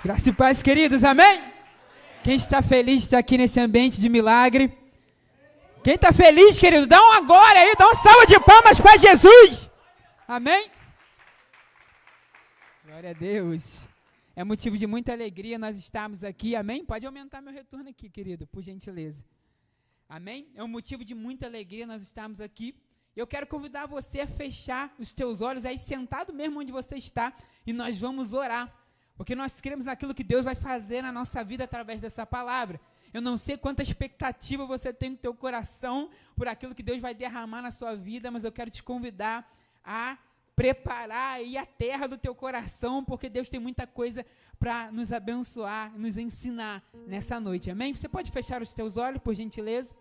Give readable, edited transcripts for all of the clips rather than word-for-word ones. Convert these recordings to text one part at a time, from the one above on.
Graça e paz, queridos, amém? Quem está feliz de estar aqui nesse ambiente de milagre? Quem está feliz, querido, dá um agora aí, dá um salve de palmas para Jesus, amém? Glória a Deus, é motivo de muita alegria nós estarmos aqui, amém? Pode aumentar meu retorno aqui, querido, por gentileza, amém? É um motivo de muita alegria nós estarmos aqui. Eu quero convidar você a fechar os teus olhos aí, sentado mesmo onde você está, e nós vamos orar. Porque nós cremos naquilo que Deus vai fazer na nossa vida através dessa palavra. Eu não sei quanta expectativa você tem no teu coração por aquilo que Deus vai derramar na sua vida, mas eu quero te convidar a preparar aí a terra do teu coração, porque Deus tem muita coisa para nos abençoar, nos ensinar nessa noite, amém? Você pode fechar os teus olhos, por gentileza?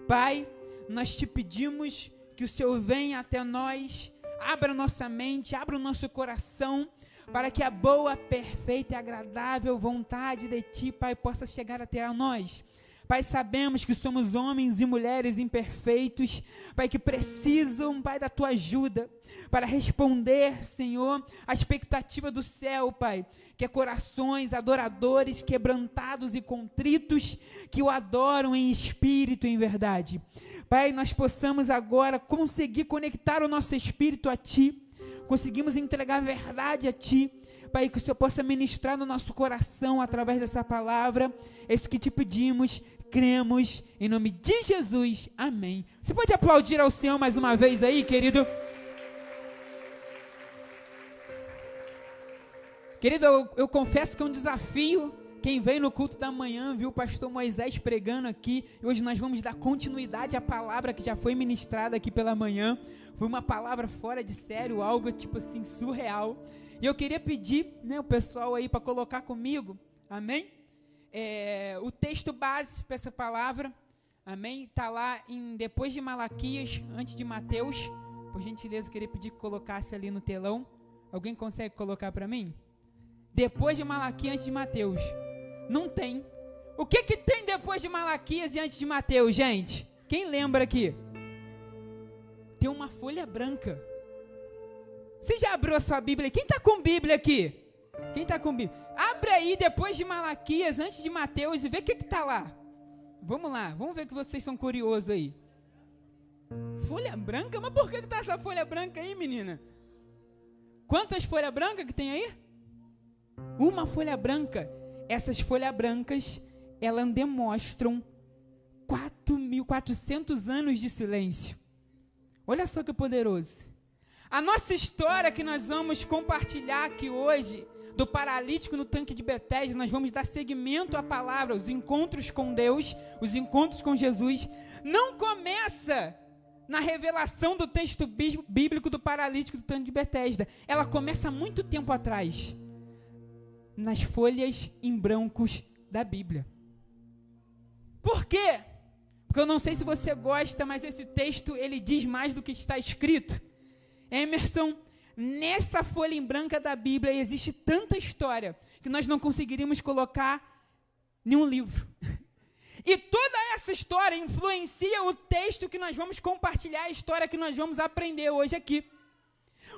Pai, nós te pedimos que o Senhor venha até nós, abra nossa mente, abra o nosso coração, para que a boa, perfeita e agradável vontade de Ti, Pai, possa chegar até a nós. Pai, sabemos que somos homens e mulheres imperfeitos, Pai, que precisam, Pai, da Tua ajuda, para responder, Senhor, a expectativa do céu, Pai, que é corações adoradores, quebrantados e contritos, que o adoram em espírito e em verdade. Pai, nós possamos agora conseguir conectar o nosso espírito a Ti, conseguimos entregar a verdade a Ti, Pai, que o Senhor possa ministrar no nosso coração através dessa palavra, é isso que te pedimos, cremos, em nome de Jesus, amém. Você pode aplaudir ao Senhor mais uma vez aí, querido? Querido, eu confesso que é um desafio. Quem veio no culto da manhã viu o pastor Moisés pregando aqui, e hoje nós vamos dar continuidade à palavra que já foi ministrada aqui pela manhã. Foi uma palavra fora de sério, algo tipo assim, surreal. E eu queria pedir, né, o pessoal aí para colocar comigo, amém? O texto base para essa palavra, amém? Está lá depois de Malaquias, antes de Mateus. Por gentileza, eu queria pedir que colocasse ali no telão. Alguém consegue colocar para mim? Depois de Malaquias, antes de Mateus. Não tem. O que tem depois de Malaquias e antes de Mateus, gente? Quem lembra aqui? Tem uma folha branca. Você já abriu a sua Bíblia? Quem está com Bíblia aqui? Quem está com Bíblia? Abre aí depois de Malaquias, antes de Mateus, e vê o que está lá. Vamos lá, vamos ver que vocês são curiosos aí. Folha branca? Mas por que está essa folha branca aí, menina? Quantas folhas brancas que tem aí? Uma folha branca. Essas folhas brancas, elas demonstram 4.400 anos de silêncio. Olha só que poderoso. A nossa história que nós vamos compartilhar aqui hoje, do paralítico no tanque de Betesda, nós vamos dar seguimento à palavra, os encontros com Deus, os encontros com Jesus, não começa na revelação do texto bíblico do paralítico do tanque de Betesda. Ela começa há muito tempo atrás, nas folhas em brancos da Bíblia. Por quê? Porque eu não sei se você gosta, mas esse texto, ele diz mais do que está escrito. Emerson, nessa folha em branca da Bíblia existe tanta história que nós não conseguiríamos colocar em um livro. E toda essa história influencia o texto que nós vamos compartilhar, a história que nós vamos aprender hoje aqui.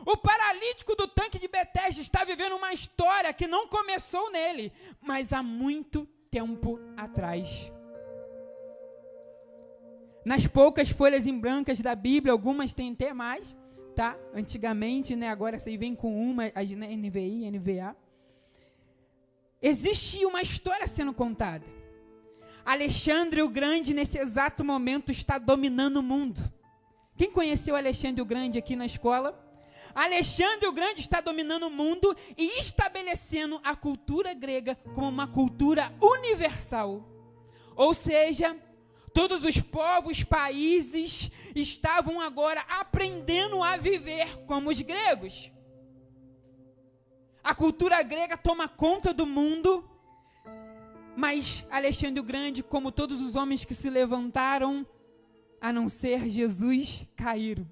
O paralítico do tanque de Betesda está vivendo uma história que não começou nele, mas há muito tempo atrás. Nas poucas folhas em brancas da Bíblia, algumas têm até mais, tá? Antigamente, né? Agora você vem com uma, as NVI, NVA. Existe uma história sendo contada. Alexandre o Grande, nesse exato momento, está dominando o mundo. Quem conheceu Alexandre o Grande aqui na escola? Alexandre o Grande está dominando o mundo e estabelecendo a cultura grega como uma cultura universal. Ou seja, todos os povos, países estavam agora aprendendo a viver como os gregos. A cultura grega toma conta do mundo, mas Alexandre o Grande, como todos os homens que se levantaram, a não ser Jesus, caíram.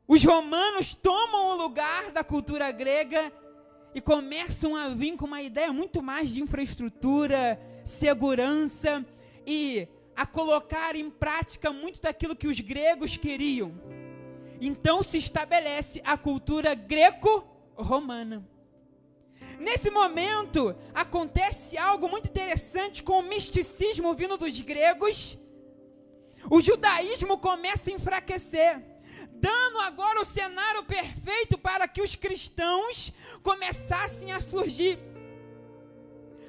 Os romanos tomam o lugar da cultura grega e começam a vir com uma ideia muito mais de infraestrutura, segurança e a colocar em prática muito daquilo que os gregos queriam. Então se estabelece a cultura greco-romana. Nesse momento, acontece algo muito interessante com o misticismo vindo dos gregos. O judaísmo começa a enfraquecer, dando agora o cenário perfeito para que os cristãos começassem a surgir.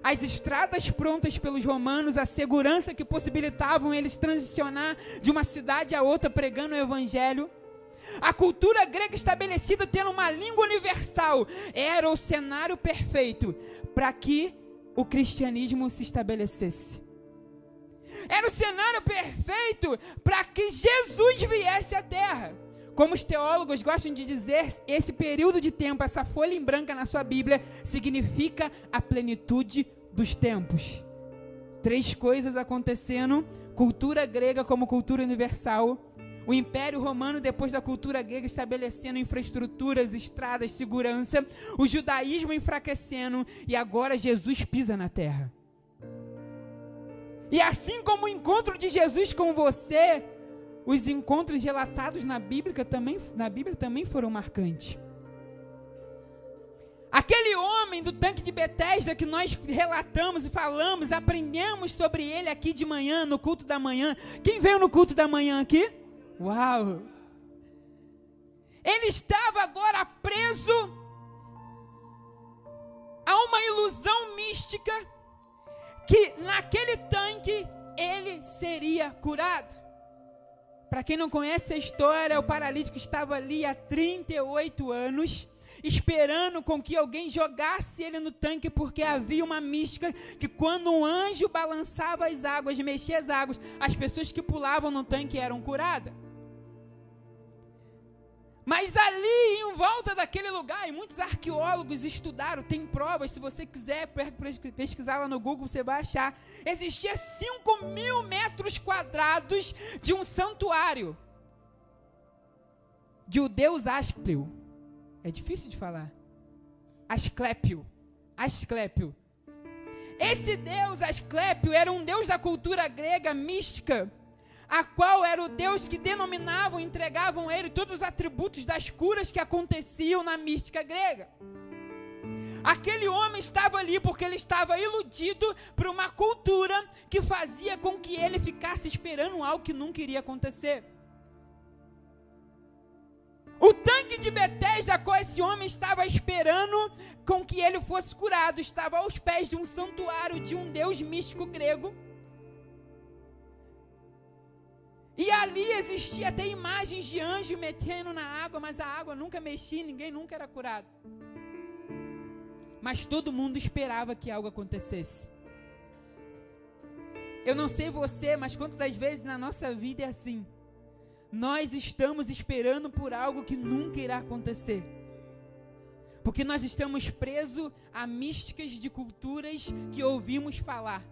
As estradas prontas pelos romanos, a segurança que possibilitavam eles transicionar de uma cidade a outra pregando o evangelho, a cultura grega estabelecida tendo uma língua universal, era o cenário perfeito para que o cristianismo se estabelecesse. Era o cenário perfeito para que Jesus viesse à terra. Como os teólogos gostam de dizer, esse período de tempo, essa folha em branca na sua Bíblia, significa a plenitude dos tempos. 3 coisas acontecendo: cultura grega como cultura universal, o Império Romano depois da cultura grega estabelecendo infraestruturas, estradas, segurança, o judaísmo enfraquecendo e agora Jesus pisa na terra. E assim como o encontro de Jesus com você, os encontros relatados na Bíblia também foram marcantes. Aquele homem do tanque de Betesda que nós relatamos e falamos, aprendemos sobre ele aqui de manhã, no culto da manhã. Quem veio no culto da manhã aqui? Uau! Ele estava agora preso a uma ilusão mística que naquele tanque ele seria curado. Para quem não conhece a história, o paralítico estava ali há 38 anos, esperando com que alguém jogasse ele no tanque, porque havia uma mística que quando um anjo balançava as águas, mexia as águas, as pessoas que pulavam no tanque eram curadas. Mas ali em volta daquele lugar, e muitos arqueólogos estudaram, tem provas, se você quiser pesquisar lá no Google, você vai achar, existia 5.000 metros quadrados de um santuário, de o deus Asclépio. É difícil de falar. Asclépio. Esse deus Asclépio era um deus da cultura grega mística, a qual era o Deus que denominavam, entregavam a ele todos os atributos das curas que aconteciam na mística grega. Aquele homem estava ali porque ele estava iludido por uma cultura que fazia com que ele ficasse esperando algo que nunca iria acontecer. O tanque de Betesda, a qual esse homem estava esperando com que ele fosse curado, estava aos pés de um santuário de um deus místico grego. E ali existia até imagens de anjos metendo na água, mas a água nunca mexia, ninguém nunca era curado. Mas todo mundo esperava que algo acontecesse. Eu não sei você, mas quantas das vezes na nossa vida é assim? Nós estamos esperando por algo que nunca irá acontecer. Porque nós estamos presos a místicas de culturas que ouvimos falar.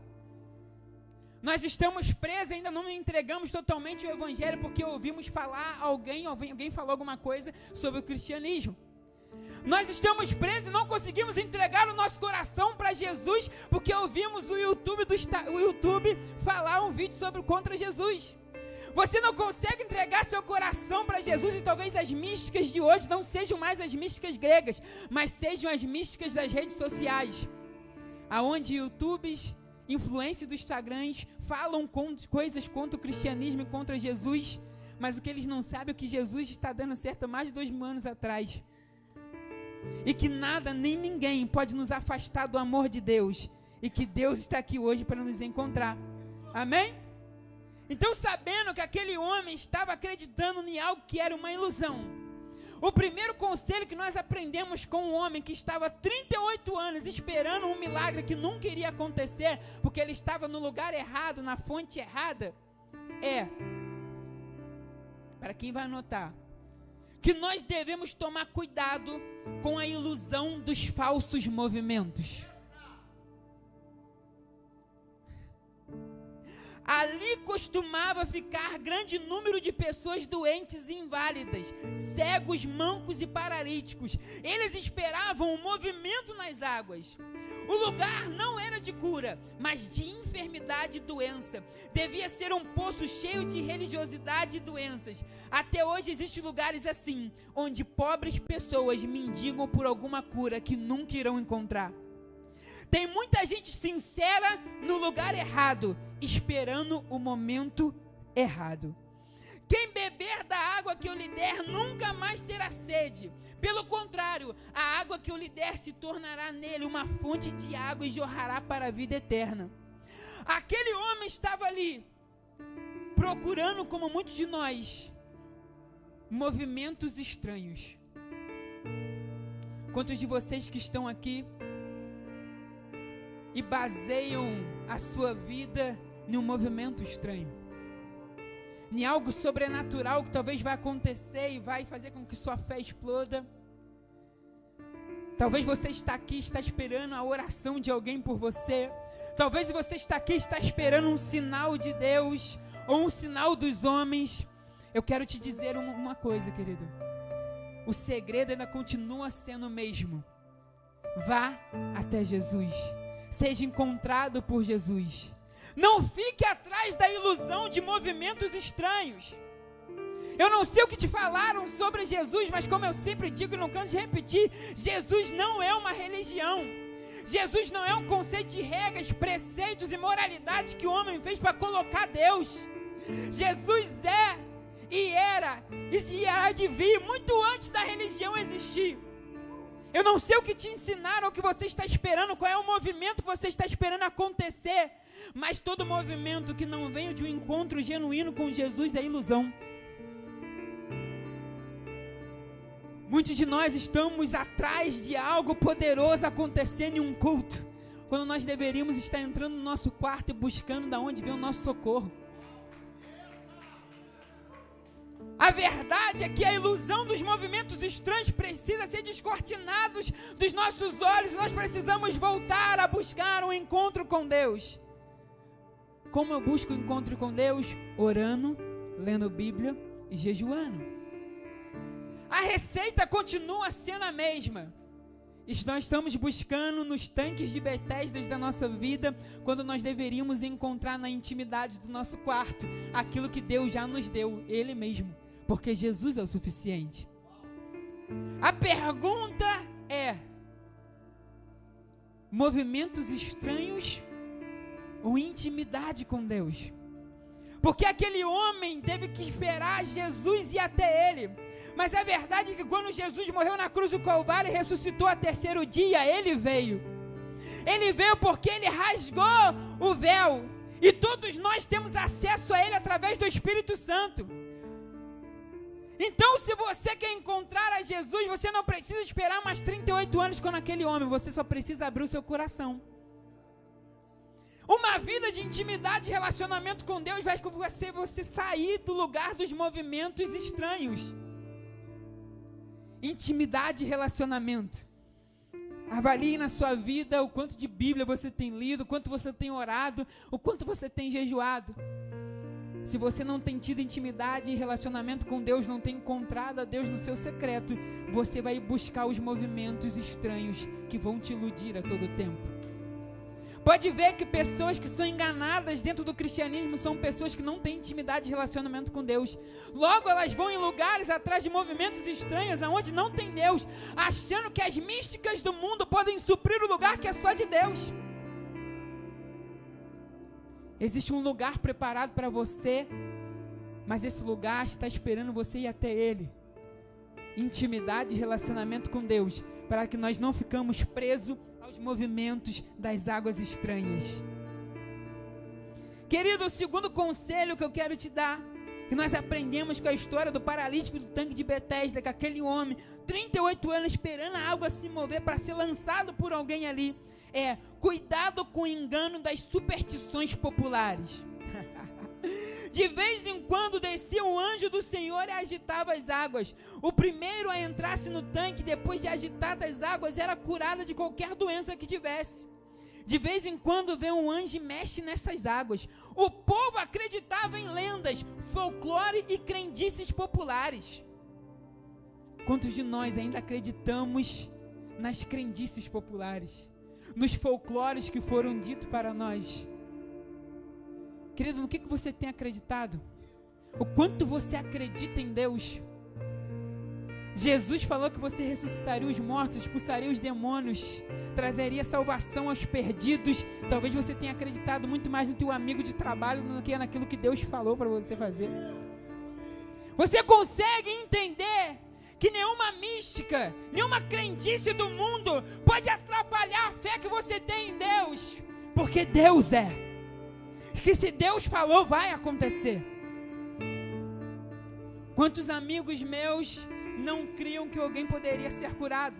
Nós estamos presos, ainda não entregamos totalmente o evangelho, porque ouvimos falar, alguém falou alguma coisa sobre o cristianismo. Nós estamos presos e não conseguimos entregar o nosso coração para Jesus, porque ouvimos o YouTube falar um vídeo contra Jesus. Você não consegue entregar seu coração para Jesus, e talvez as místicas de hoje não sejam mais as místicas gregas, mas sejam as místicas das redes sociais, aonde YouTubes, influência dos Instagrams falam coisas contra o cristianismo e contra Jesus, mas o que eles não sabem é que Jesus está dando certo há mais de 2000 anos atrás, e que nada nem ninguém pode nos afastar do amor de Deus, e que Deus está aqui hoje para nos encontrar. Amém? Então, sabendo que aquele homem estava acreditando em algo que era uma ilusão, o primeiro conselho que nós aprendemos com um homem que estava 38 anos esperando um milagre que nunca iria acontecer, porque ele estava no lugar errado, na fonte errada, para quem vai anotar, que nós devemos tomar cuidado com a ilusão dos falsos movimentos. Ali costumava ficar grande número de pessoas doentes e inválidas, cegos, mancos e paralíticos. Eles esperavam o movimento nas águas. O lugar não era de cura, mas de enfermidade e doença. Devia ser um poço cheio de religiosidade e doenças. Até hoje existem lugares assim, onde pobres pessoas mendigam por alguma cura que nunca irão encontrar. Tem muita gente sincera no lugar errado, esperando o momento errado. Quem beber da água que eu lhe der nunca mais terá sede. Pelo contrário, a água que eu lhe der se tornará nele uma fonte de água e jorrará para a vida eterna. Aquele homem estava ali, procurando, como muitos de nós, movimentos estranhos. Quantos de vocês que estão aqui e baseiam a sua vida em um movimento estranho, em algo sobrenatural que talvez vai acontecer e vai fazer com que sua fé exploda? Talvez você está aqui, está esperando a oração de alguém por você. Talvez você está aqui, está esperando um sinal de Deus ou um sinal dos homens. Eu quero te dizer uma coisa, querido. O segredo ainda continua sendo o mesmo. Vá até Jesus. Seja encontrado por Jesus. Não fique atrás da ilusão de movimentos estranhos. Eu não sei o que te falaram sobre Jesus, mas como eu sempre digo e não canso de repetir, Jesus não é uma religião. Jesus não é um conceito de regras, preceitos e moralidades que o homem fez para colocar Deus. Jesus é e era e irá de vir muito antes da religião existir. Eu não sei o que te ensinaram, o que você está esperando, qual é o movimento que você está esperando acontecer, mas todo movimento que não venha de um encontro genuíno com Jesus é ilusão. Muitos de nós estamos atrás de algo poderoso acontecendo em um culto, quando nós deveríamos estar entrando no nosso quarto e buscando de onde vem o nosso socorro. A verdade é que a ilusão dos movimentos estranhos precisa ser descortinada dos nossos olhos. Nós precisamos voltar a buscar um encontro com Deus. Como eu busco o encontro com Deus? Orando, lendo Bíblia e jejuando. A receita continua sendo a mesma. Nós estamos buscando nos tanques de Betesda da nossa vida, quando nós deveríamos encontrar na intimidade do nosso quarto aquilo que Deus já nos deu, Ele mesmo, porque Jesus é o suficiente. A pergunta é: movimentos estranhos ou intimidade com Deus? Porque aquele homem teve que esperar Jesus ir até ele. Mas a verdade é que quando Jesus morreu na cruz do Calvário e ressuscitou ao terceiro dia, ele veio. Ele veio porque ele rasgou o véu. E todos nós temos acesso a ele através do Espírito Santo. Então, se você quer encontrar a Jesus, você não precisa esperar mais 38 anos com aquele homem. Você só precisa abrir o seu coração. Uma vida de intimidade e relacionamento com Deus vai com você sair do lugar dos movimentos estranhos. Intimidade e relacionamento. Avalie na sua vida o quanto de Bíblia você tem lido, o quanto você tem orado, o quanto você tem jejuado. Se você não tem tido intimidade e relacionamento com Deus, não tem encontrado a Deus no seu secreto, você vai buscar os movimentos estranhos que vão te iludir a todo tempo. Pode ver que pessoas que são enganadas dentro do cristianismo são pessoas que não têm intimidade e relacionamento com Deus. Logo elas vão em lugares atrás de movimentos estranhos, onde não tem Deus, achando que as místicas do mundo podem suprir o lugar que é só de Deus. Existe um lugar preparado para você, mas esse lugar está esperando você ir até ele. Intimidade e relacionamento com Deus, para que nós não ficamos presos aos movimentos das águas estranhas. Querido, o segundo conselho que eu quero te dar, que nós aprendemos com a história do paralítico do tanque de Betesda, que aquele homem, 38 anos esperando a água se mover para ser lançado por alguém ali, é: cuidado com o engano das superstições populares. De vez em quando descia um anjo do Senhor e agitava as águas. O primeiro a entrar-se no tanque, depois de agitadas as águas, era curado de qualquer doença que tivesse. De vez em quando vem um anjo e mexe nessas águas. O povo acreditava em lendas, folclore e crendices populares. Quantos de nós ainda acreditamos nas crendices populares, nos folclores que foram ditos para nós? Querido, no que você tem acreditado? O quanto você acredita em Deus? Jesus falou que você ressuscitaria os mortos, expulsaria os demônios, trazeria salvação aos perdidos. Talvez você tenha acreditado muito mais no teu amigo de trabalho do que naquilo que Deus falou para você fazer. Você consegue entender que nenhuma mística, nenhuma crendice do mundo pode atrapalhar a fé que você tem em Deus? Porque Deus é. Que se Deus falou, vai acontecer. Quantos amigos meus não criam que alguém poderia ser curado?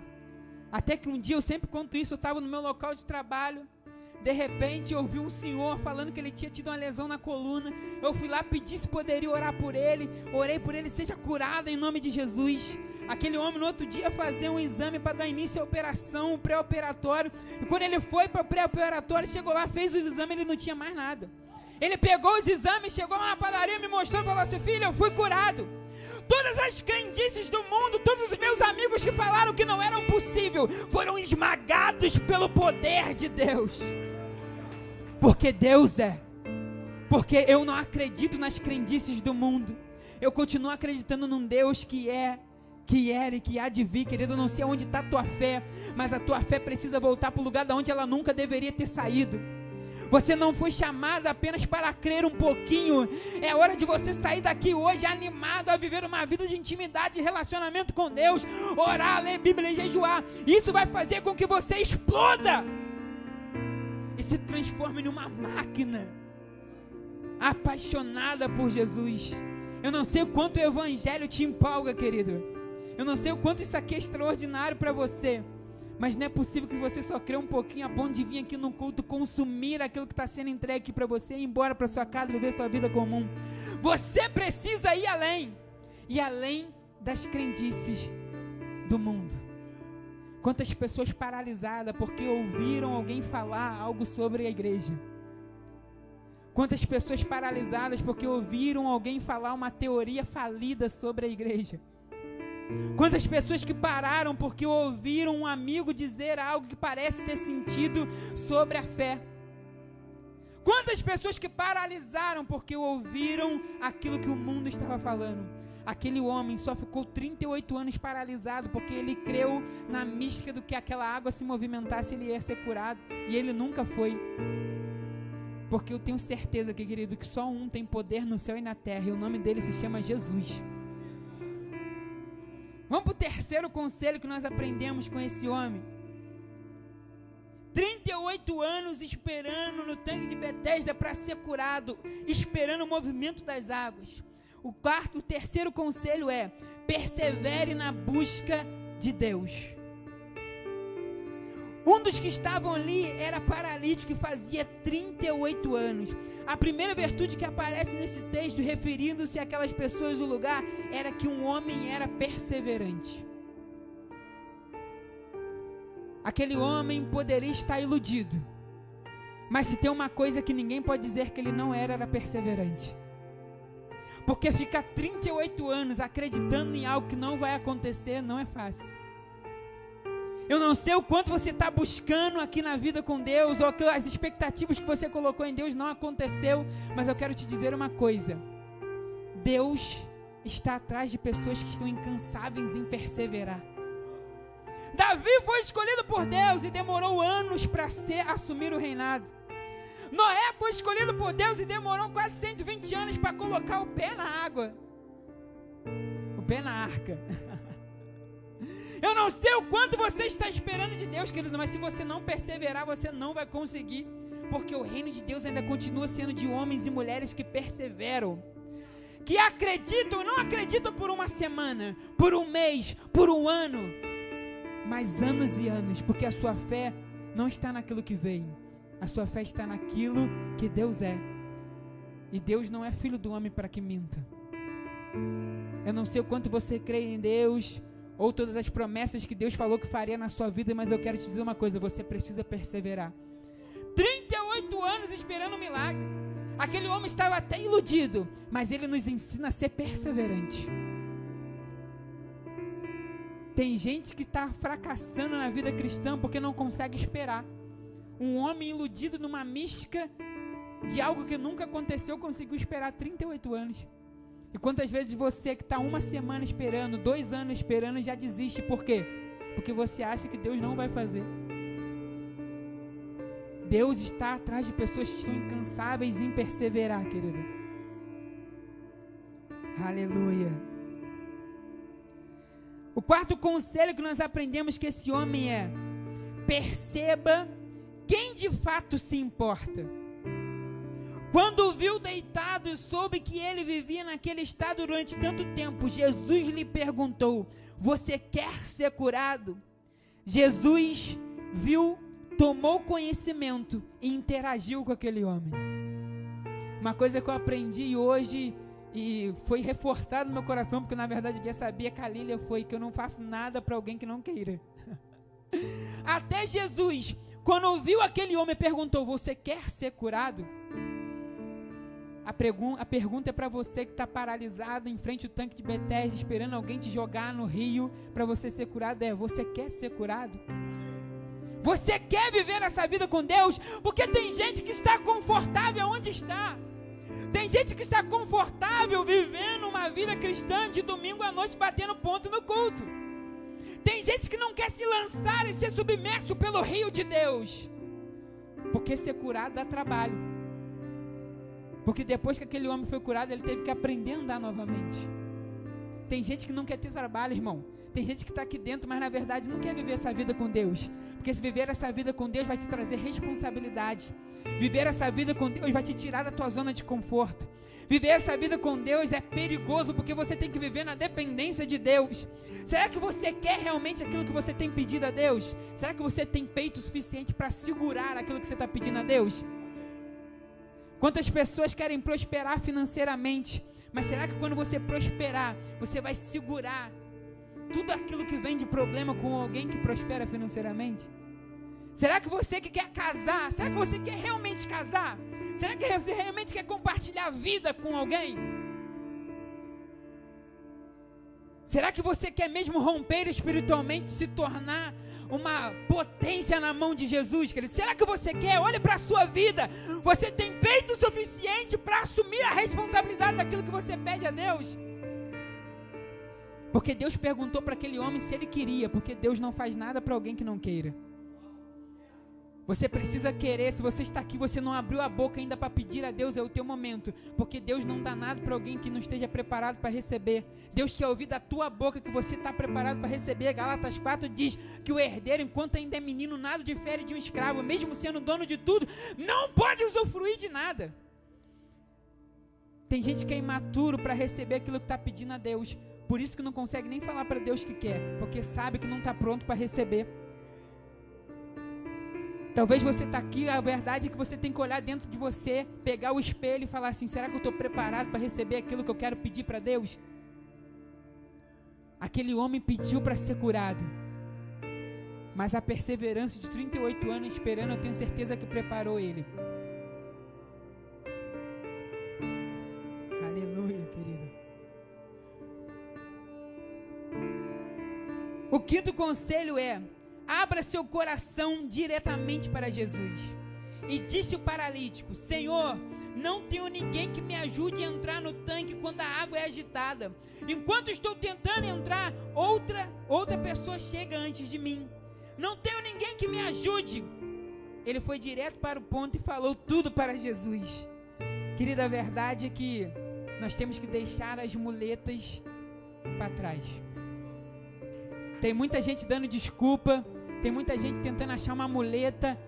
Até que um dia, eu sempre conto isso, eu estava no meu local de trabalho, de repente eu ouvi um senhor falando que ele tinha tido uma lesão na coluna. Eu fui lá pedir se poderia orar por ele, orei por ele, seja curado em nome de Jesus. Aquele homem no outro dia fazer um exame para dar início à operação, um pré-operatório, e quando ele foi para o pré-operatório, chegou lá, fez os exames, ele não tinha mais nada. Ele pegou os exames, chegou lá na padaria, me mostrou e falou assim: filho, eu fui curado. Todas as crendices do mundo, todos os meus amigos que falaram que não era possível, foram esmagados pelo poder de Deus. Porque Deus é. Porque eu não acredito nas crendices do mundo. Eu continuo acreditando num Deus que é, que era e que há de vir. Querido, eu não sei onde está a tua fé, mas a tua fé precisa voltar para o lugar de onde ela nunca deveria ter saído. Você não foi chamado apenas para crer um pouquinho. É hora de você sair daqui hoje animado a viver uma vida de intimidade e relacionamento com Deus. Orar, ler Bíblia e jejuar. Isso vai fazer com que você exploda e se transforme numa máquina apaixonada por Jesus. Eu não sei o quanto o evangelho te empolga, querido. Eu não sei o quanto isso aqui é extraordinário para você. Mas não é possível que você só crê um pouquinho a ponto de vir aqui no culto, consumir aquilo que está sendo entregue aqui para você, ir embora para sua casa e viver sua vida comum. Você precisa ir além das crendices do mundo. Quantas pessoas paralisadas porque ouviram alguém falar algo sobre a igreja? Quantas pessoas paralisadas porque ouviram alguém falar uma teoria falida sobre a igreja? Quantas pessoas que pararam porque ouviram um amigo dizer algo que parece ter sentido sobre a fé? Quantas pessoas que paralisaram porque ouviram aquilo que o mundo estava falando? Aquele homem só ficou 38 anos paralisado porque ele creu na mística do que aquela água se movimentasse, ele ia ser curado, e ele nunca foi. Porque eu tenho certeza, querido, que só um tem poder no céu e na terra, e o nome dele se chama Jesus. Vamos para o terceiro conselho que nós aprendemos com esse homem. 38 anos esperando no tanque de Betesda para ser curado, esperando o movimento das águas. O terceiro conselho é: persevere na busca de Deus. Um dos que estavam ali era paralítico e fazia 38 anos. A primeira virtude que aparece nesse texto, referindo-se àquelas pessoas do lugar, era que um homem era perseverante. Aquele homem poderia estar iludido, mas se tem uma coisa que ninguém pode dizer que ele não era perseverante. Porque ficar 38 anos acreditando em algo que não vai acontecer não é fácil. Eu não sei o quanto você está buscando aqui na vida com Deus, ou as expectativas que você colocou em Deus não aconteceu, mas eu quero te dizer uma coisa: Deus está atrás de pessoas que estão incansáveis em perseverar. Davi foi escolhido por Deus e demorou anos para assumir o reinado. Noé foi escolhido por Deus e demorou quase 120 anos para colocar o pé na água, o pé na arca. Eu não sei o quanto você está esperando de Deus, querido, mas se você não perseverar, você não vai conseguir, porque o reino de Deus ainda continua sendo de homens e mulheres que perseveram, que acreditam, não acreditam por uma semana, por um mês, por um ano, mas anos e anos, porque a sua fé não está naquilo que veio, a sua fé está naquilo que Deus é, e Deus não é filho do homem para que minta. Eu não sei o quanto você crê em Deus, ou todas as promessas que Deus falou que faria na sua vida, mas eu quero te dizer uma coisa: você precisa perseverar. anos esperando um milagre. Aquele homem estava até iludido, mas ele nos ensina a ser perseverante. Tem gente que está fracassando na vida cristã porque não consegue esperar. Um homem iludido numa mística de algo que nunca aconteceu, conseguiu esperar 38 anos. E quantas vezes você que está uma semana esperando, 2 anos esperando, já desiste? Por quê? Porque você acha que Deus não vai fazer. Deus está atrás de pessoas que estão incansáveis em perseverar, querido. Aleluia. O quarto conselho que nós aprendemos que esse homem é: perceba quem de fato se importa. Quando o viu deitado e soube que ele vivia naquele estado durante tanto tempo, Jesus lhe perguntou: você quer ser curado? Jesus viu, tomou conhecimento e interagiu com aquele homem. Uma coisa que eu aprendi hoje e foi reforçado no meu coração, porque na verdade eu já sabia que a Lília foi, que eu não faço nada para alguém que não queira. Até Jesus, quando ouviu aquele homem, perguntou: você quer ser curado? A pergunta é para você que está paralisado em frente ao tanque de Betesda, esperando alguém te jogar no rio para você ser curado. Você quer ser curado? Você quer viver essa vida com Deus? Porque tem gente que está confortável onde está. Tem gente que está confortável vivendo uma vida cristã de domingo à noite, batendo ponto no culto. Tem gente que não quer se lançar e ser submerso pelo rio de Deus. Porque ser curado dá trabalho. Porque depois que aquele homem foi curado, ele teve que aprender a andar novamente. Tem gente que não quer ter trabalho, irmão. Tem gente que está aqui dentro, mas na verdade não quer viver essa vida com Deus. Porque se viver essa vida com Deus vai te trazer responsabilidade. Viver essa vida com Deus vai te tirar da tua zona de conforto. Viver essa vida com Deus é perigoso, porque você tem que viver na dependência de Deus. Será que você quer realmente aquilo que você tem pedido a Deus? Será que você tem peito suficiente para segurar aquilo que você está pedindo a Deus? Quantas pessoas querem prosperar financeiramente, mas será que quando você prosperar, você vai segurar tudo aquilo que vem de problema com alguém que prospera financeiramente? Será que você que quer casar, será que você quer realmente casar? Será que você realmente quer compartilhar a vida com alguém? Será que você quer mesmo romper espiritualmente, se tornar uma potência na mão de Jesus, querido? Será que você quer? Olha para a sua vida. Você tem peito suficiente para assumir a responsabilidade daquilo que você pede a Deus? Porque Deus perguntou para aquele homem se ele queria, porque Deus não faz nada para alguém que não queira. Você precisa querer. Se você está aqui, você não abriu a boca ainda para pedir a Deus, é o teu momento, porque Deus não dá nada para alguém que não esteja preparado para receber. Deus quer ouvir da tua boca que você está preparado para receber. Gálatas 4 diz que o herdeiro, enquanto ainda é menino, nada difere de um escravo, mesmo sendo dono de tudo, não pode usufruir de nada. Tem gente que é imaturo para receber aquilo que está pedindo a Deus, por isso que não consegue nem falar para Deus que quer, porque sabe que não está pronto para receber. Talvez você está aqui, a verdade é que você tem que olhar dentro de você, pegar o espelho e falar assim: será que eu estou preparado para receber aquilo que eu quero pedir para Deus? Aquele homem pediu para ser curado, mas a perseverança de 38 anos esperando, eu tenho certeza que preparou ele. Aleluia, querido. O quinto conselho é: abra seu coração diretamente para Jesus. E disse o paralítico: Senhor, não tenho ninguém que me ajude a entrar no tanque quando a água é agitada. Enquanto estou tentando entrar, outra pessoa chega antes de mim. Não tenho ninguém que me ajude. Ele foi direto para o ponto e falou tudo para Jesus. Querida, a verdade é que nós temos que deixar as muletas para trás. Tem muita gente dando desculpa, tem muita gente tentando achar uma muleta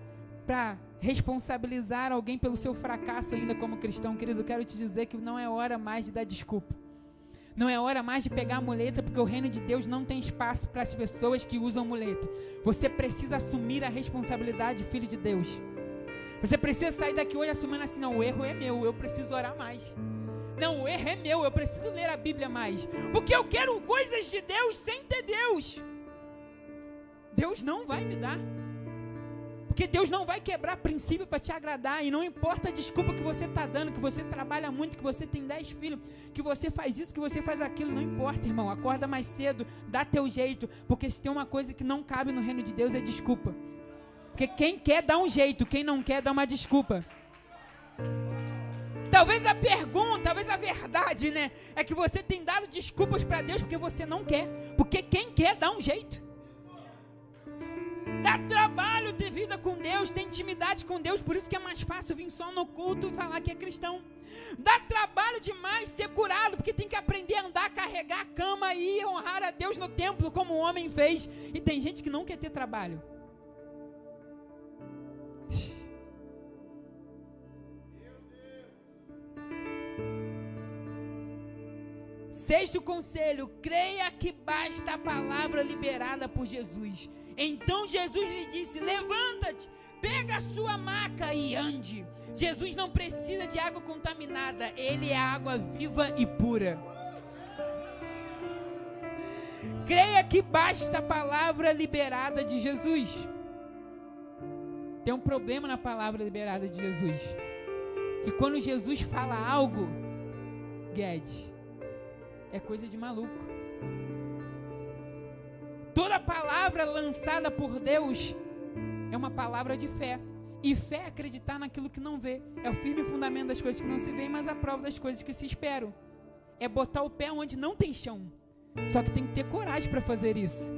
para responsabilizar alguém pelo seu fracasso ainda como cristão. Querido, eu quero te dizer que não é hora mais de dar desculpa. Não é hora mais de pegar a muleta, porque o reino de Deus não tem espaço para as pessoas que usam muleta. Você precisa assumir a responsabilidade, filho de Deus. Você precisa sair daqui hoje assumindo assim: não, o erro é meu, eu preciso orar mais. Não, o erro é meu, eu preciso ler a Bíblia mais. Porque eu quero coisas de Deus sem ter Deus. Deus não vai me dar. Porque Deus não vai quebrar princípio para te agradar. E não importa a desculpa que você está dando, que você trabalha muito, que você tem 10 filhos, que você faz isso, que você faz aquilo. Não importa, irmão. Acorda mais cedo, dá teu jeito. Porque se tem uma coisa que não cabe no reino de Deus é desculpa. Porque quem quer dá um jeito, quem não quer dá uma desculpa. Talvez a pergunta, talvez a verdade, né? É que você tem dado desculpas para Deus porque você não quer. Porque quem quer dá um jeito. Dá trabalho ter vida com Deus, ter intimidade com Deus, por isso que é mais fácil vir só no culto e falar que é cristão. Dá trabalho demais ser curado, porque tem que aprender a andar, carregar a cama e honrar a Deus no templo, como o homem fez. E tem gente que não quer ter trabalho. Sexto conselho, creia que basta a palavra liberada por Jesus. Então Jesus lhe disse, levanta-te, pega a sua maca e ande. Jesus não precisa de água contaminada, ele é água viva e pura. Creia que basta a palavra liberada de Jesus. Tem um problema na palavra liberada de Jesus, que quando Jesus fala algo, Guedes, é coisa de maluco. Toda palavra lançada por Deus é uma palavra de fé. E fé é acreditar naquilo que não vê. É o firme fundamento das coisas que não se veem, mas a prova das coisas que se esperam. É botar o pé onde não tem chão. Só que tem que ter coragem para fazer isso.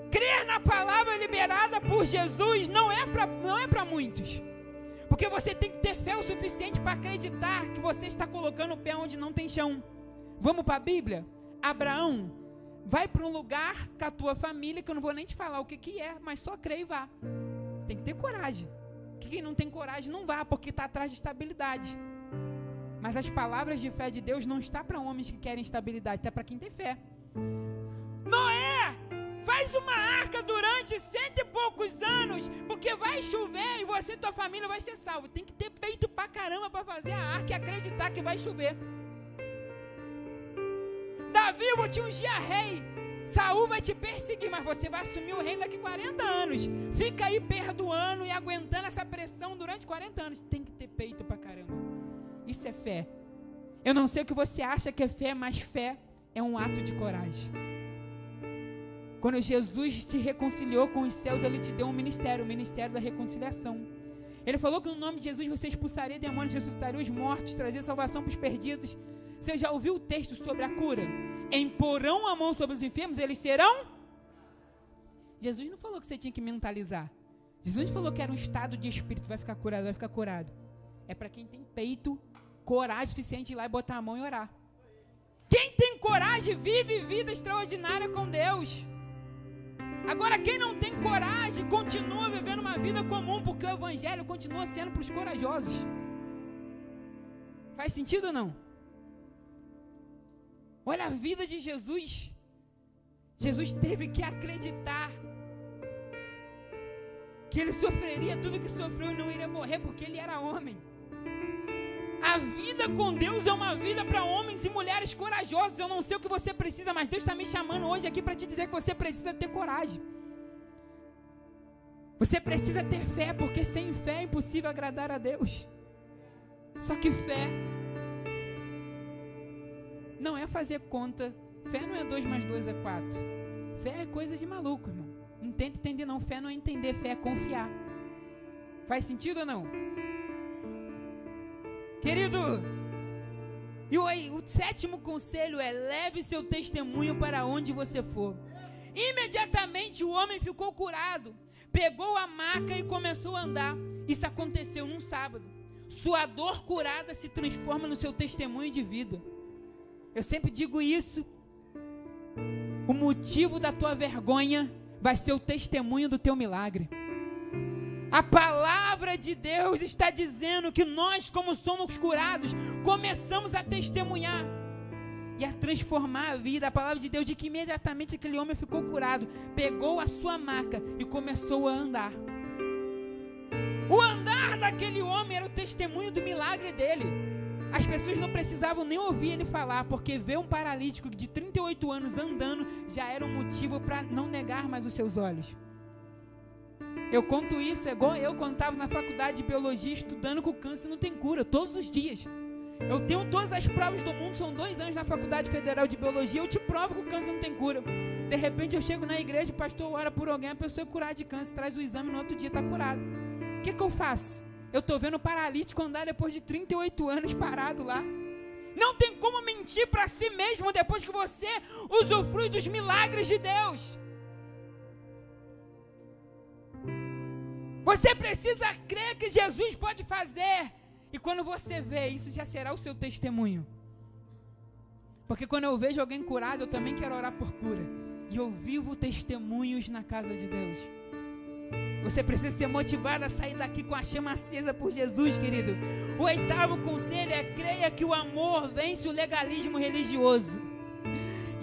Crer na palavra liberada por Jesus não é para muitos. Porque você tem que ter fé o suficiente para acreditar que você está colocando o pé onde não tem chão. Vamos para a Bíblia? Abraão vai para um lugar com a tua família, que eu não vou nem te falar o que é, mas só crê e vá. Tem que ter coragem. Quem não tem coragem não vá, porque está atrás de estabilidade. Mas as palavras de fé de Deus não estão para homens que querem estabilidade, está para quem tem fé. Noé, faz uma arca durante 100 e poucos anos, porque vai chover e você e tua família vai ser salvo. Tem que ter peito pra caramba para fazer a arca e acreditar que vai chover. Davi, eu vou te ungir rei. Saul vai te perseguir, mas você vai assumir o reino daqui 40 anos. Fica aí perdoando e aguentando essa pressão durante 40 anos. Tem que ter peito pra caramba. Isso é fé. Eu não sei o que você acha que é fé, mas fé é um ato de coragem. Quando Jesus te reconciliou com os céus, Ele te deu um ministério, o ministério da reconciliação. Ele falou que no nome de Jesus você expulsaria demônios, ressuscitaria os mortos, trazia salvação para os perdidos. Você já ouviu o texto sobre a cura? Imporão a mão sobre os enfermos, eles serão? Jesus não falou que você tinha que mentalizar. Jesus não falou que era um estado de espírito, vai ficar curado, vai ficar curado. É para quem tem peito, coragem suficiente de ir lá e botar a mão e orar. Quem tem coragem vive vida extraordinária com Deus. Agora quem não tem coragem continua vivendo uma vida comum, porque o evangelho continua sendo para os corajosos. Faz sentido ou não? Olha a vida de Jesus. Jesus teve que acreditar que ele sofreria tudo que sofreu e não iria morrer porque ele era homem. A vida com Deus é uma vida para homens e mulheres corajosos. Eu não sei o que você precisa, mas Deus está me chamando hoje aqui para te dizer que você precisa ter coragem. Você precisa ter fé, porque sem fé é impossível agradar a Deus. Só que fé não é fazer conta. Fé não é 2 mais 2 é 4. Fé é coisa de maluco, irmão. Não tenta entender não. Fé não é entender, fé é confiar. Faz sentido ou não? Querido, e o 7º conselho é: leve seu testemunho para onde você for. Imediatamente o homem ficou curado, pegou a maca e começou a andar. Isso aconteceu num sábado. Sua dor curada se transforma no seu testemunho de vida. Eu sempre digo isso. O motivo da tua vergonha vai ser o testemunho do teu milagre. A palavra de Deus está dizendo que nós, como somos curados, começamos a testemunhar e a transformar a vida. A palavra de Deus diz que imediatamente aquele homem ficou curado, pegou a sua maca e começou a andar. O andar daquele homem era o testemunho do milagre dele. As pessoas não precisavam nem ouvir ele falar, porque ver um paralítico de 38 anos andando já era um motivo para não negar mais os seus olhos. Eu conto isso, é igual eu quando estava na faculdade de biologia estudando que o câncer não tem cura, todos os dias. Eu tenho todas as provas do mundo, são 2 anos na Faculdade Federal de Biologia, eu te provo que o câncer não tem cura. De repente eu chego na igreja, o pastor ora por alguém, a pessoa é curada de câncer, traz o exame, no outro dia está curado. O que eu faço? Eu estou vendo o paralítico andar depois de 38 anos parado lá. Não tem como mentir para si mesmo depois que você usufrui dos milagres de Deus. Você precisa crer que Jesus pode fazer. E quando você vê, isso já será o seu testemunho. Porque quando eu vejo alguém curado, eu também quero orar por cura. E eu vivo testemunhos na casa de Deus. Você precisa ser motivado a sair daqui com a chama acesa por Jesus, querido. O 8º conselho é: creia que o amor vence o legalismo religioso.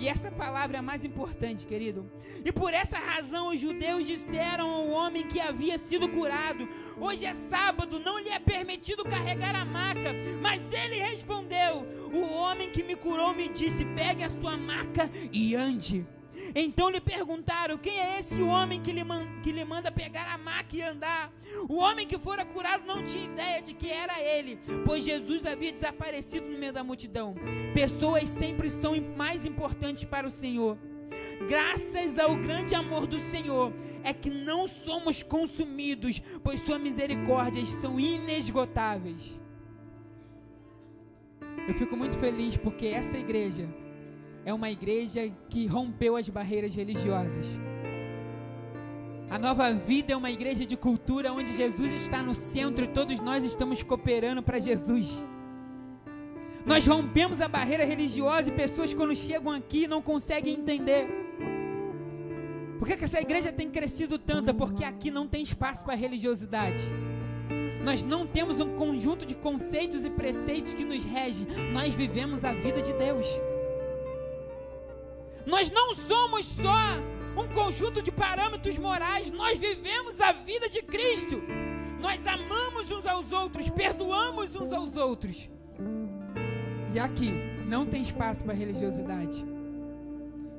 E essa palavra é a mais importante, querido. E por essa razão os judeus disseram ao homem que havia sido curado: hoje é sábado, não lhe é permitido carregar a maca. Mas ele respondeu: o homem que me curou me disse: pegue a sua maca e ande. Então lhe perguntaram: quem é esse homem que lhe manda pegar a maca e andar? O homem que fora curado não tinha ideia de que era ele, pois Jesus havia desaparecido no meio da multidão. Pessoas sempre são mais importantes para o Senhor. Graças ao grande amor do Senhor é que não somos consumidos, pois suas misericórdias são inesgotáveis. Eu fico muito feliz porque essa igreja é uma igreja que rompeu as barreiras religiosas. A Nova Vida é uma igreja de cultura onde Jesus está no centro e todos nós estamos cooperando para Jesus. Nós rompemos a barreira religiosa e pessoas quando chegam aqui não conseguem entender. Por que essa igreja tem crescido tanto? É porque aqui não tem espaço para religiosidade. Nós não temos um conjunto de conceitos e preceitos que nos rege. Nós vivemos a vida de Deus. Nós não somos só um conjunto de parâmetros morais, nós vivemos a vida de Cristo. Nós amamos uns aos outros, perdoamos uns aos outros. E aqui não tem espaço para religiosidade.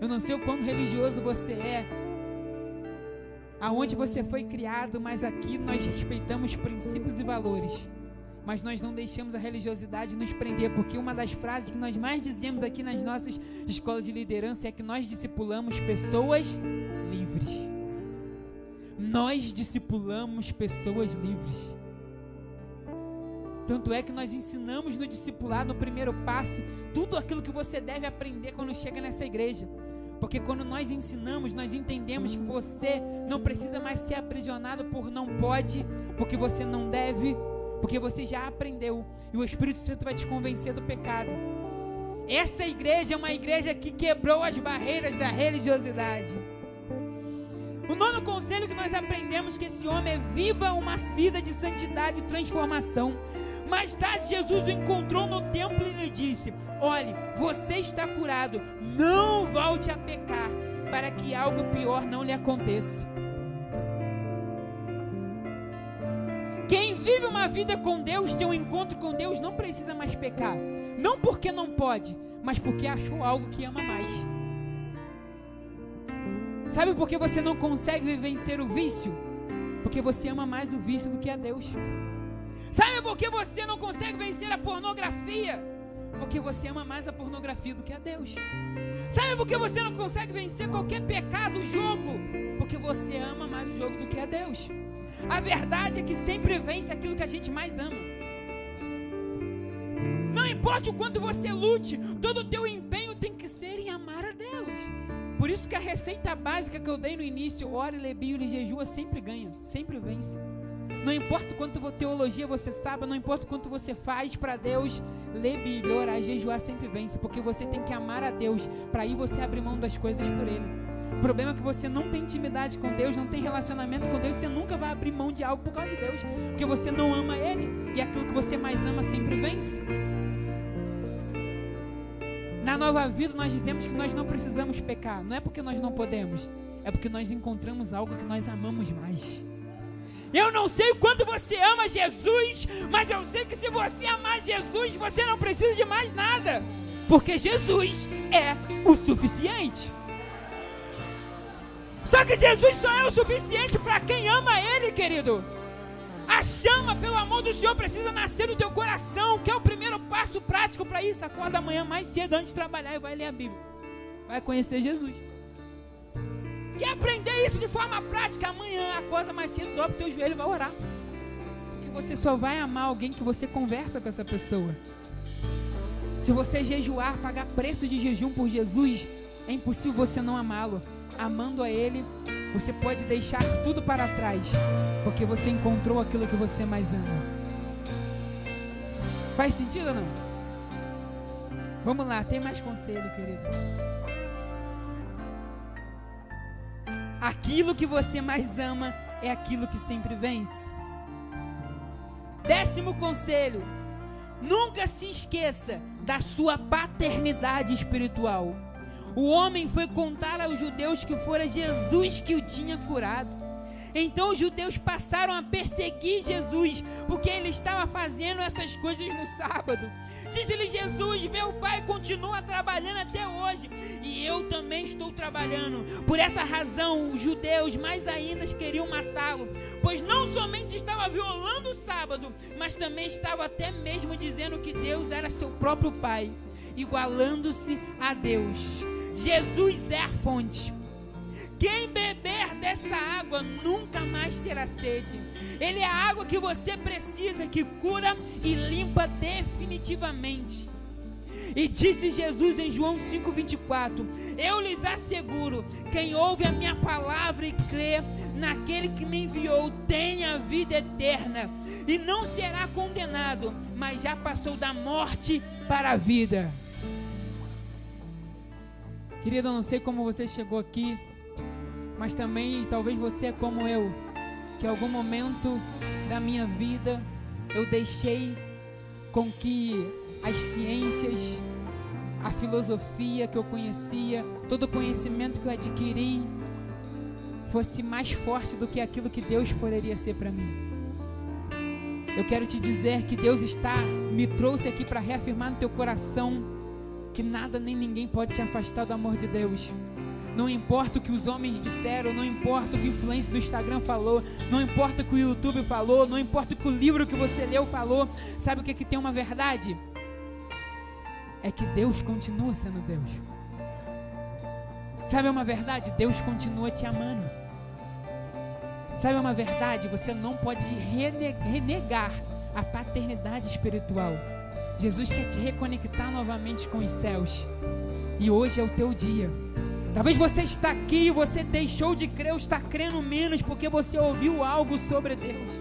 Eu não sei o quão religioso você é, aonde você foi criado, mas aqui nós respeitamos princípios e valores. Mas nós não deixamos a religiosidade nos prender, porque uma das frases que nós mais dizemos aqui nas nossas escolas de liderança é que nós discipulamos pessoas livres. Nós discipulamos pessoas livres. Tanto é que nós ensinamos no discipulado, no primeiro passo, tudo aquilo que você deve aprender quando chega nessa igreja. Porque quando nós ensinamos, nós entendemos que você não precisa mais ser aprisionado por não pode, porque você não deve, porque você já aprendeu e o Espírito Santo vai te convencer do pecado. Essa igreja é uma igreja que quebrou as barreiras da religiosidade. O 9º conselho que nós aprendemos que esse homem é: viva uma vida de santidade e transformação. Mais tarde Jesus o encontrou no templo e lhe disse: olhe, você está curado, não volte a pecar, para que algo pior não lhe aconteça. Quem vive uma vida com Deus, tem um encontro com Deus, não precisa mais pecar. Não porque não pode, mas porque achou algo que ama mais. Sabe por que você não consegue vencer o vício? Porque você ama mais o vício do que a Deus. Sabe por que você não consegue vencer a pornografia? Porque você ama mais a pornografia do que a Deus. Sabe por que você não consegue vencer qualquer pecado, o jogo? Porque você ama mais o jogo do que a Deus. A verdade é que sempre vence aquilo que a gente mais ama. Não importa o quanto você lute, todo o teu empenho tem que ser em amar a Deus. Por isso que a receita básica que eu dei no início, ora, lê Bíblia e jejua, sempre ganha, sempre vence. Não importa quanto teologia você sabe, não importa quanto você faz para Deus, ler Bíblia, orar e jejuar sempre vence, porque você tem que amar a Deus, para aí você abrir mão das coisas por Ele. O problema é que você não tem intimidade com Deus, não tem relacionamento com Deus, você nunca vai abrir mão de algo por causa de Deus, porque você não ama Ele, e aquilo que você mais ama sempre vence. Na Nova Vida nós dizemos que nós não precisamos pecar, não é porque nós não podemos, é porque nós encontramos algo que nós amamos mais. Eu não sei o quanto você ama Jesus, mas eu sei que se você amar Jesus, você não precisa de mais nada, porque Jesus é o suficiente. Só que Jesus só é o suficiente para quem ama Ele, querido. A chama, pelo amor do Senhor, precisa nascer no teu coração, que é o primeiro passo prático para isso. Acorda amanhã mais cedo antes de trabalhar e vai ler a Bíblia. Vai conhecer Jesus. Quer aprender isso de forma prática? Amanhã, acorda mais cedo, dobra o teu joelho e vai orar. Porque você só vai amar alguém que você conversa com essa pessoa. Se você jejuar, pagar preço de jejum por Jesus, é impossível você não amá-lo. Amando a Ele, você pode deixar tudo para trás, porque você encontrou aquilo que você mais ama. Faz sentido ou não? Vamos lá, tem mais conselho, querido. Aquilo que você mais ama é aquilo que sempre vence. 10º conselho: nunca se esqueça da sua paternidade espiritual. O homem foi contar aos judeus que fora Jesus que o tinha curado. Então os judeus passaram a perseguir Jesus, porque ele estava fazendo essas coisas no sábado. Disse-lhe Jesus: meu pai continua trabalhando até hoje, e eu também estou trabalhando. Por essa razão, os judeus mais ainda queriam matá-lo, pois não somente estava violando o sábado, mas também estava até mesmo dizendo que Deus era seu próprio pai, igualando-se a Deus. Jesus é a fonte. Quem beber dessa água nunca mais terá sede. Ele é a água que você precisa, que cura e limpa definitivamente. E disse Jesus em João 5,24: eu lhes asseguro, quem ouve a minha palavra e crê naquele que me enviou tem a vida eterna, e não será condenado, mas já passou da morte para a vida. Querido, eu não sei como você chegou aqui, mas também talvez você é como eu, que em algum momento da minha vida eu deixei com que as ciências, a filosofia que eu conhecia, todo o conhecimento que eu adquiri fosse mais forte do que aquilo que Deus poderia ser para mim. Eu quero te dizer que Deus me trouxe aqui para reafirmar no teu coração que nada nem ninguém pode te afastar do amor de Deus. Não importa o que os homens disseram, não importa o que o influencer do Instagram falou, não importa o que o YouTube falou, não importa o que o livro que você leu falou. Sabe o que tem uma verdade? É que Deus continua sendo Deus. Sabe uma verdade? Deus continua te amando. Sabe uma verdade? Você não pode renegar a paternidade espiritual. Jesus quer te reconectar novamente com os céus. E hoje é o teu dia. Talvez você está aqui e você deixou de crer ou está crendo menos porque você ouviu algo sobre Deus.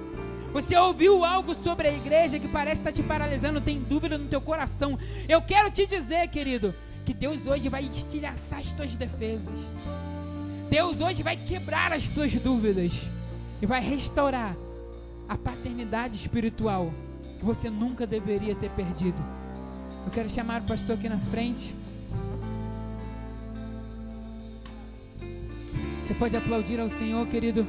Você ouviu algo sobre a igreja que parece estar te paralisando, tem dúvida no teu coração. Eu quero te dizer, querido, que Deus hoje vai estilhaçar as tuas defesas. Deus hoje vai quebrar as tuas dúvidas e vai restaurar a paternidade espiritual que você nunca deveria ter perdido. Eu quero chamar o pastor aqui na frente. Você pode aplaudir ao Senhor, querido.